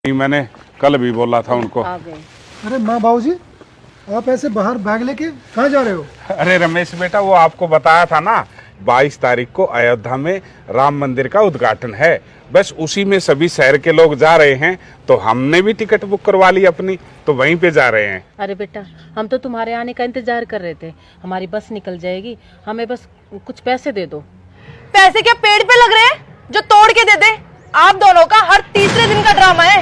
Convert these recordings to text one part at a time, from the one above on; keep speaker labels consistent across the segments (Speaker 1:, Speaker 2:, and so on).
Speaker 1: मैंने कल भी बोला था उनको।
Speaker 2: अरे माँ बाबूजी, आप ऐसे बाहर बैग लेके कहाँ जा रहे हो?
Speaker 1: अरे रमेश बेटा, वो आपको बताया था ना, 22 तारीख को अयोध्या में राम मंदिर का उद्घाटन है। बस उसी में सभी शहर के लोग जा रहे हैं, तो हमने भी टिकट बुक करवा ली अपनी, तो वहीं पे जा रहे हैं।
Speaker 3: अरे बेटा, हम तो तुम्हारे आने का इंतजार कर रहे थे। हमारी बस निकल जाएगी, हमें बस कुछ पैसे दे दो।
Speaker 4: पैसे क्या पेड़ पे लग रहे हैं जो तोड़ के दे दे? आप दोनों का हर तीसरे दिन का ड्रामा है।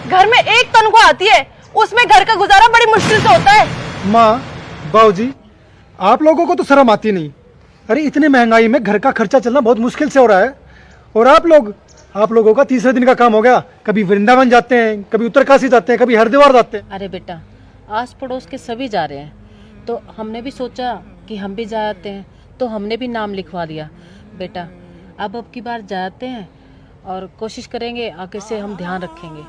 Speaker 4: घर में एक तनख्वाह आती है, उसमें घर का गुजारा बड़ी मुश्किल से होता है।
Speaker 2: माँ बाबूजी, आप लोगों को तो शर्म आती नहीं। अरे इतनी महंगाई में घर का खर्चा चलना बहुत मुश्किल से हो रहा है, और आप लोगों का तीसरे दिन का काम हो गया। कभी वृंदावन जाते हैं, कभी उत्तरकाशी जाते हैं, कभी हरिद्वार जाते हैं।
Speaker 3: अरे बेटा, आस पड़ोस के सभी जा रहे हैं, तो हमने भी सोचा कि हम भी जाते हैं, तो हमने भी नाम लिखवा दिया। बेटा, अब की बार जाते हैं और कोशिश करेंगे आगे से हम ध्यान रखेंगे।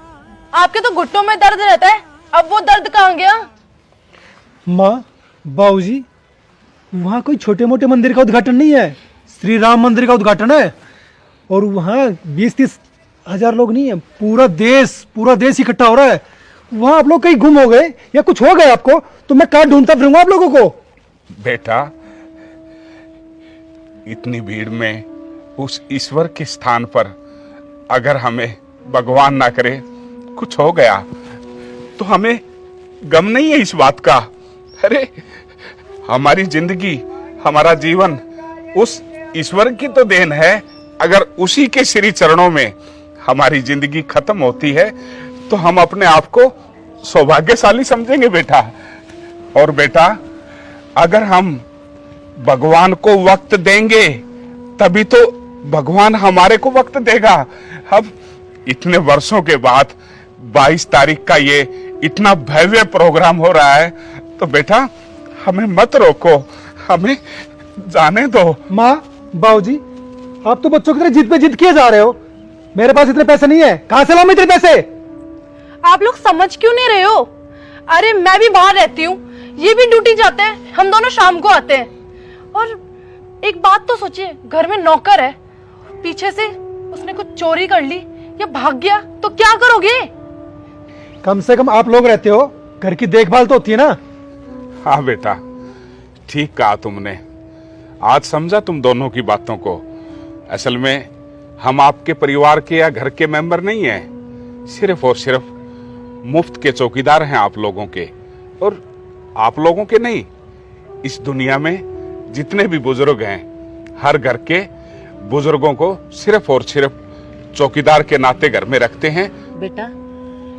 Speaker 4: आपके तो घुटनों में दर्द रहता है, अब वो दर्द कहाँ गया?
Speaker 2: माँ बाबूजी, वहाँ कोई छोटे मोटे मंदिर का उद्घाटन नहीं है, श्री राम मंदिर का उद्घाटन है। और वहाँ 20-30 हजार लोग नहीं है, पूरा देश इकट्ठा हो रहा है। वहाँ आप लोग कहीं गुम हो गए या कुछ हो गए आपको, तो मैं कहाँ ढूंढता फिरूंगा आप लोगों को।
Speaker 1: बेटा, इतनी भीड़ में उस ईश्वर के स्थान पर अगर हमें भगवान ना करे कुछ हो गया, तो हमें गम नहीं है इस बात का। अरे हमारी जिंदगी, हमारा जीवन उस ईश्वर की तो देन है। अगर उसी के श्री चरणों में हमारी जिंदगी खत्म होती है, तो हम अपने आप को सौभाग्यशाली समझेंगे बेटा। और बेटा, अगर हम भगवान को वक्त देंगे, तभी तो भगवान हमारे को वक्त देगा। अब इतने वर्षों के बाद 22 तारीख का ये इतना भव्य प्रोग्राम हो रहा है, तो बेटा हमें मत रोको, हमें जाने दो।
Speaker 2: माँ बाबूजी, आप तो बच्चों की तरह जिद पे जिद किए जा रहे हो। मेरे पास इतने पैसे नहीं है, कहां से लाऊं इतने पैसे?
Speaker 4: आप लोग समझ क्यों नहीं रहे हो? अरे मैं भी बाहर रहती हूँ, ये भी ड्यूटी जाते हैं, हम दोनों शाम को आते हैं। और एक बात तो सोचिए, घर में नौकर है, पीछे से उसने कुछ चोरी कर ली या भाग गया तो क्या करोगे?
Speaker 2: कम से कम आप लोग रहते हो, घर की देखभाल तो होती है ना।
Speaker 1: हाँ बेटा, ठीक कहा तुमने। आज समझा तुम दोनों की बातों को। असल में हम आपके परिवार के या घर के मेंबर नहीं हैं, सिर्फ और सिर्फ मुफ्त के चौकीदार हैं आप लोगों के। और आप लोगों के नहीं, इस दुनिया में जितने भी बुजुर्ग हैं, हर घर के बुजुर्गों को सिर्फ और सिर्फ चौकीदार के नाते घर में रखते हैं।
Speaker 3: बेटा,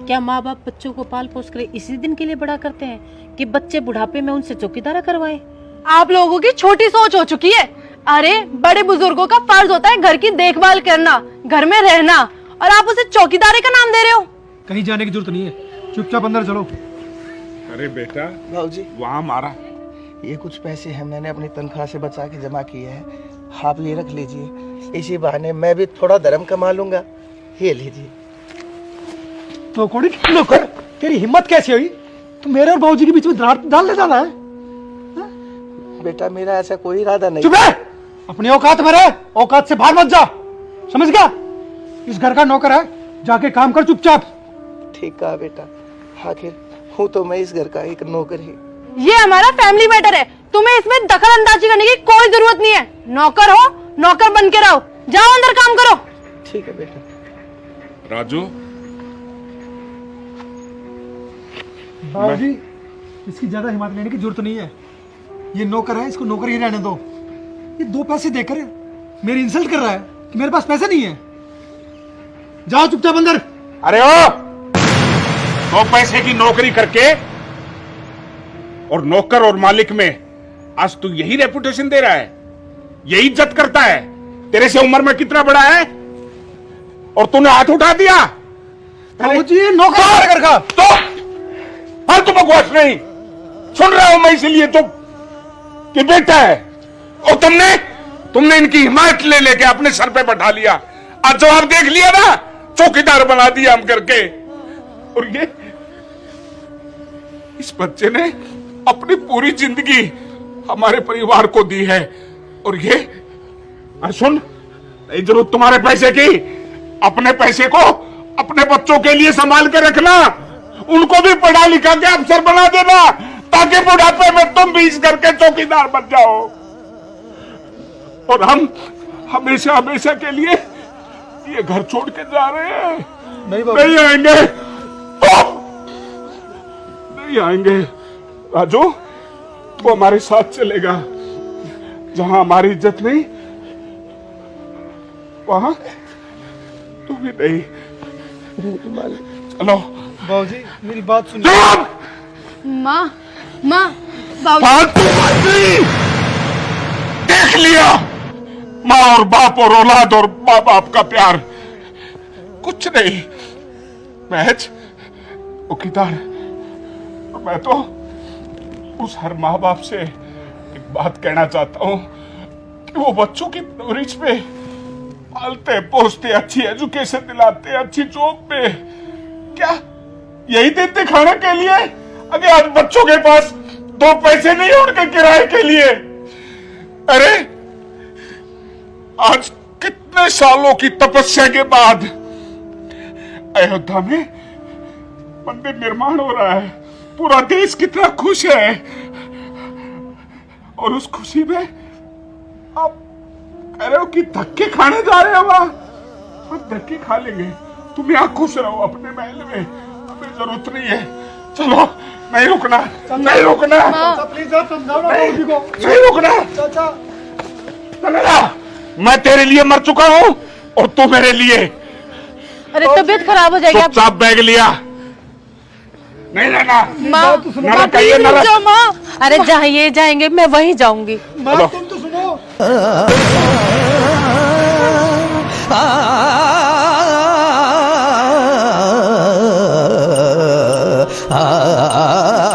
Speaker 3: क्या माँ बाप बच्चों को पाल पोस कर इसी दिन के लिए बड़ा करते हैं कि बच्चे बुढ़ापे में उनसे चौकीदारा करवाएं?
Speaker 4: आप लोगों की छोटी सोच हो चुकी है। अरे बड़े बुजुर्गों का फर्ज होता है घर की देखभाल करना, घर में रहना, और आप उसे चौकीदारी का नाम दे रहे हो।
Speaker 2: कहीं जाने की जरूरत नहीं है, चुपचाप अंदर चलो।
Speaker 1: अरे बेटा,
Speaker 5: बाबूजी,
Speaker 1: वहाँ हमारा
Speaker 5: ये कुछ पैसे हैं, मैंने अपनी तनख्वाह से बचा के जमा किए हैं, आप ये रख लीजिए। इसी बहाने मैं भी थोड़ा धर्म कमा लूंगा। ये लीजिए।
Speaker 2: तो कोड़ी नौकर, तेरी हिम्मत कैसी हुई? तू मेरे और बाबूजी के बीच में दरार डालने जाना है?
Speaker 5: बेटा, मेरा ऐसा कोई इरादा नहीं।
Speaker 2: चुप है, अपनी औकात में रह, औकात से बाहर मत जा, समझ गया? इस घर का नौकर है, जाके काम कर चुपचाप।
Speaker 5: ठीक कहा बेटा, आखिर हूँ तो मैं इस घर का एक नौकर ही।
Speaker 4: ये हमारा फैमिली मैटर है, तुम्हें इसमें दखल अंदाजी करने की कोई जरूरत नहीं है। नौकर हो, नौकर बन के रहो, जाओ अंदर काम करो।
Speaker 5: ठीक है बेटा।
Speaker 1: राजू,
Speaker 2: बाबूजी, इसकी ज्यादा हिम्मत लेने की जरूरत नहीं है। ये नौकर है, इसको नौकर ही रहने दो। ये 2 पैसे देकर मेरी इंसल्ट कर रहा है कि मेरे पास पैसे नहीं है। जाओ चुपचाप अंदर।
Speaker 1: अरे ओ, 2 पैसे की नौकरी करके और नौकर और मालिक में आज तू यही रेपुटेशन दे रहा है, यही इज्जत करता है? तेरे से उम्र में कितना बड़ा है और तूने हाथ उठा दिया?
Speaker 2: बाबूजी, ये नौकर है घर का।
Speaker 1: तो फालतू बकवास नहीं सुन रहा हूं मैं, इसीलिए तो कि बेटा है, और तुमने इनकी हिमायत ले लेके अपने सर पे बैठा लिया। आज जवाब देख लिया ना, चौकीदार बना दिया हम करके। और ये इस बच्चे ने अपनी पूरी जिंदगी हमारे परिवार को दी है, और ये सुन, नहीं जरूरत तुम्हारे पैसे की, अपने पैसे को अपने बच्चों के लिए संभाल के रखना, उनको भी पढ़ा लिखा के अफसर बना देना, ताकि बुढ़ापे में तुम भी इस घर के चौकीदार बन जाओ। और हम हमेशा हमेशा के लिए ये घर छोड़ के जा रहे हैं। नहीं आएंगे, नहीं आएंगे। राजू, वो हमारे साथ चलेगा। जहां हमारी इज्जत नहीं, वहां तू भी नहीं। चलो
Speaker 2: बाबूजी मेरी बात सुनिए।
Speaker 4: माँ माँ बाबू
Speaker 1: फालतू बात नहीं। देख लिया, माँ और बाप और औलाद और माँ बाप का प्यार कुछ नहीं, महज चौकीदार। मैं तो उस हर माँ बाप से एक बात कहना चाहता हूं कि वो बच्चों की परवरिश पे पालते पोसते, अच्छी एजुकेशन दिलाते, अच्छी जॉब पे, क्या यही देते खाने के लिए? अगर आज बच्चों के पास 2 पैसे नहीं उनके किराए के लिए। अरे आज कितने सालों की तपस्या के बाद अयोध्या में मंदिर निर्माण हो रहा है, पूरा देश कितना खुश है, और उस खुशी में आप कह रहे हो कि धक्के खाने जा रहे हो? वहां धक्के खा लेंगे, तुम यहाँ खुश रहो अपने महल में, हमें जरूरत नहीं है। चलो, नहीं रुकना, नहीं रुकना,
Speaker 2: प्लीज आप समझाओ ना बाबूजी को।
Speaker 1: नहीं रुकना।
Speaker 2: चाचा
Speaker 1: चलेगा, मैं तेरे लिए मर चुका हूँ और तू मेरे लिए।
Speaker 3: अरे तबीयत खराब हो जाएगी।
Speaker 1: चुपचाप बैग लिया, नहीं रहना।
Speaker 3: माँ
Speaker 1: न रखाइए, न रख।
Speaker 3: माँ, अरे जहाँ ये जाएंगे मैं वहीं जाऊंगी।
Speaker 2: माँ तुम तो सुनो।
Speaker 5: आ